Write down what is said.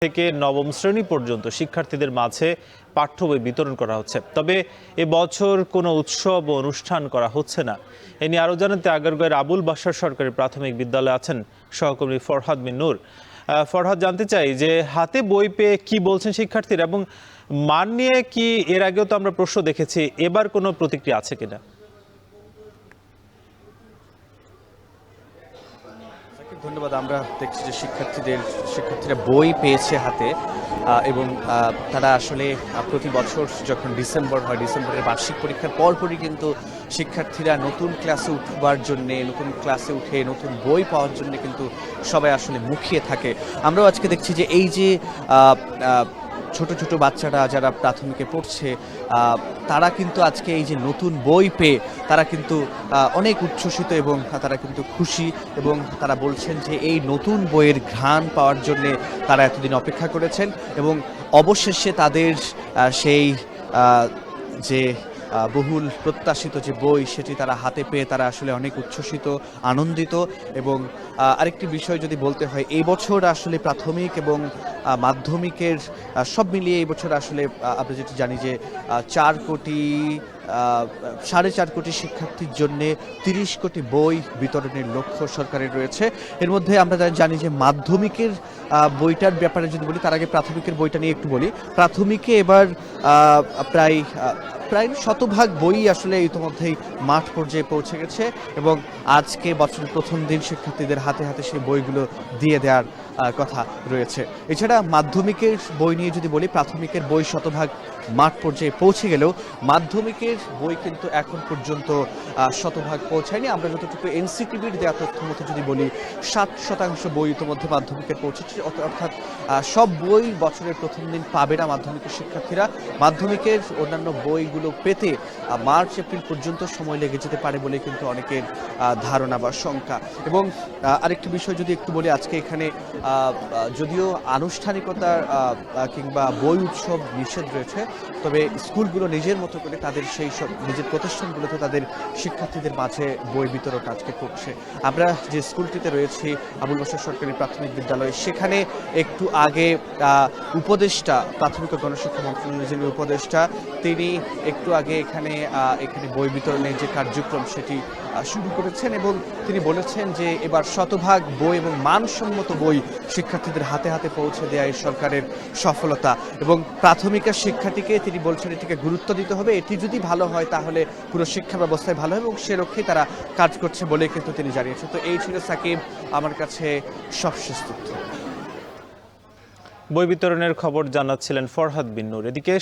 থেকে নবম শ্রেণী পর্যন্ত শিক্ষার্থীদের মাঝে পাঠ্য বই বিতরণ করা হচ্ছে। তবে এবছর কোনো উৎসব ও অনুষ্ঠান করা হচ্ছে না। এ নিয়ে আরও জানাতে আগারগাঁওয়ের আবুল বাশার সরকারি প্রাথমিক বিদ্যালয়ে আছেন সহকর্মী ফরহাদ বিন নূর। ফরহাদ, জানতে চাই যে হাতে বই পেয়ে কি বলছেন শিক্ষার্থীরা এবং মান নিয়ে কি এর আগেও তো আমরা প্রশ্ন দেখেছি, এবার কোনো প্রতিক্রিয়া আছে কিনা? ধন্যবাদ। আমরা দেখছি যে শিক্ষার্থীরা বই পেয়েছে হাতে এবং তারা আসলে প্রতি বছর যখন ডিসেম্বর হয়, ডিসেম্বরের বার্ষিক পরীক্ষার পরপরই কিন্তু শিক্ষার্থীরা নতুন ক্লাসে উঠবার জন্যে, নতুন ক্লাসে উঠে নতুন বই পাওয়ার জন্য কিন্তু সবাই আসলে মুখিয়ে থাকে। আমরাও আজকে দেখছি যে এই যে ছোট ছোট বাচ্চারা যারা প্রাথমিকে পড়ছে তারা কিন্তু আজকে এই যে নতুন বই পেয়ে তারা কিন্তু অনেক উচ্ছ্বসিত এবং তারা কিন্তু খুশি এবং তারা বলছেন যে এই নতুন বইয়ের ঘ্রাণ পাওয়ার জন্যে তারা এতদিন অপেক্ষা করেছেন এবং অবশেষে তাদের সেই যে বহুল প্রত্যাশিত যে বই সেটি তারা হাতে পেয়ে তারা আসলে অনেক উচ্ছ্বসিত, আনন্দিত। এবং আরেকটি বিষয় যদি বলতে হয়, এই বছর আসলে প্রাথমিক এবং মাধ্যমিকের সব মিলিয়ে এই বছর আসলে আমরা যেটি জানি যে 4.5 কোটি শিক্ষার্থীর জন্য 30 কোটি বই বিতরণের লক্ষ্য সরকারের রয়েছে। এর মধ্যে আমরা জানি যে মাধ্যমিকের বইটার ব্যাপারে যদি বলি, তার আগে প্রাথমিকের বইটা নিয়ে একটু বলি। প্রাথমিকে এবার প্রায় 100% বই আসলে ইতিমধ্যেই মাঠ পর্যায়ে পৌঁছে গেছে এবং আজকে বছরের প্রথম দিন শিক্ষার্থীদের হাতে হাতে সেই বইগুলো দিয়ে দেওয়ার কথা রয়েছে। এছাড়া মাধ্যমিকের বই নিয়ে যদি বলি, প্রাথমিকের বই 100% মাঠ পর্যায়ে পৌঁছে গেলেও মাধ্যমিকের বই কিন্তু এখন পর্যন্ত 100% পৌঁছায়নি। আমরা যতটুকু এনসিটিভির দেওয়া তথ্য মতো যদি বলি, 7% বই ইতিমধ্যে মাধ্যমিকের পৌঁছেছে। অর্থাৎ সব বই বছরের প্রথম দিন পাবে না মাধ্যমিকের শিক্ষার্থীরা। মাধ্যমিকের অন্যান্য বইগুলো পেতে মার্চ এপ্রিল পর্যন্ত সময় লেগে যেতে পারে বলে কিন্তু অনেকের ধারণা বা শঙ্কা। এবং আরেকটি বিষয় যদি একটু বলি, আজকে এখানে যদিও আনুষ্ঠানিকতা কিংবা বই উৎসব নিষেধ রয়েছে, তবে স্কুলগুলো নিজের মতো করে তাদের সেই সব নিজের প্রতিষ্ঠানগুলোতে তাদের শিক্ষার্থীদের মাঝে বই বিতরণ আজকে করছে। আমরা যে স্কুলটিতে রয়েছি আবুল বাশার সরকারি প্রাথমিক বিদ্যালয়, সেখানে একটু আগে উপদেষ্টা, প্রাথমিক ও গণশিক্ষা মন্ত্রণালয়ের যিনি উপদেষ্টা, তিনি একটু আগে এখানে বই বিতরণের যে কার্যক্রম সেটি শুরু করেছেন এবং তিনি বলেছেন যে এবার 100% বই এবং মানসম্মত বই শিক্ষার্থীদের হাতে হাতে পৌঁছে দেওয়া এই সরকারের সফলতা। এবং প্রাথমিকের শিক্ষার্থীকে তিনি বলছেন এটিকে গুরুত্ব দিতে হবে, এটি যদি ভালো হয় তাহলে পুরো শিক্ষা ব্যবস্থায় ভালো হবে এবং সে লক্ষ্যেই তারা কাজ করছে বলে কিন্তু তিনি জানিয়েছেন। তো এই ছিল সাকিব আমার কাছে সবশেষ তথ্য। বই বিতরণের খবর জানাচ্ছিলেন ফরহাদ বিন নূর। এদিকে